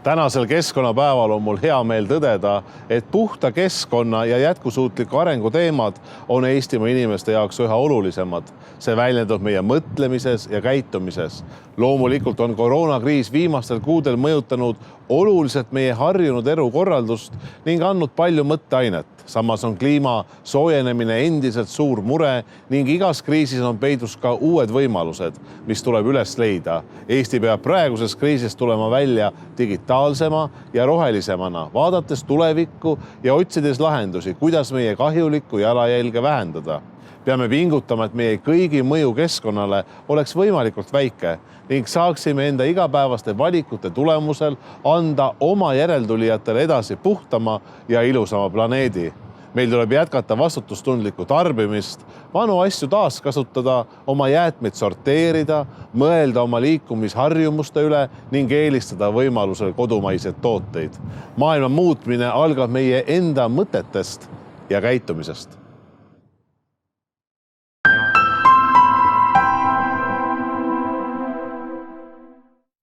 Tänasel keskkonnapäeval on mul hea meel tõdeda, et puhta keskkonna ja jätkusuutliku arengu teemad on Eestimaa inimeste jaoks üha olulisemad. See väljendub meie mõtlemises ja käitumises. Loomulikult on koroonakriis viimastel kuudel mõjutanud oluliselt meie harjunud elukorraldust ning andnud palju mõtteainet. Samas on kliima soojenemine endiselt suur mure ning igas kriisis on peidus ka uued võimalused, mis tuleb üles leida. Eesti peab praegusest kriisist tulema välja digitaalsema ja rohelisemana, vaadates tulevikku ja otsides lahendusi, kuidas meie kahjulikku jalajälge vähendada. Peame pingutama, et meie kõigi mõju keskkonnale oleks võimalikult väike ning saaksime enda igapäevaste valikute tulemusel anda oma järeltulijatele edasi puhtama ja ilusama planeedi. Meil tuleb jätkata vastutustundlikku tarbimist, vanu asju taaskasutada, oma jäätmeid sorteerida, mõelda oma liikumisharjumuste üle ning eelistada võimalusel kodumaiseid tooteid. Maailma muutmine algab meie enda mõtetest ja käitumisest.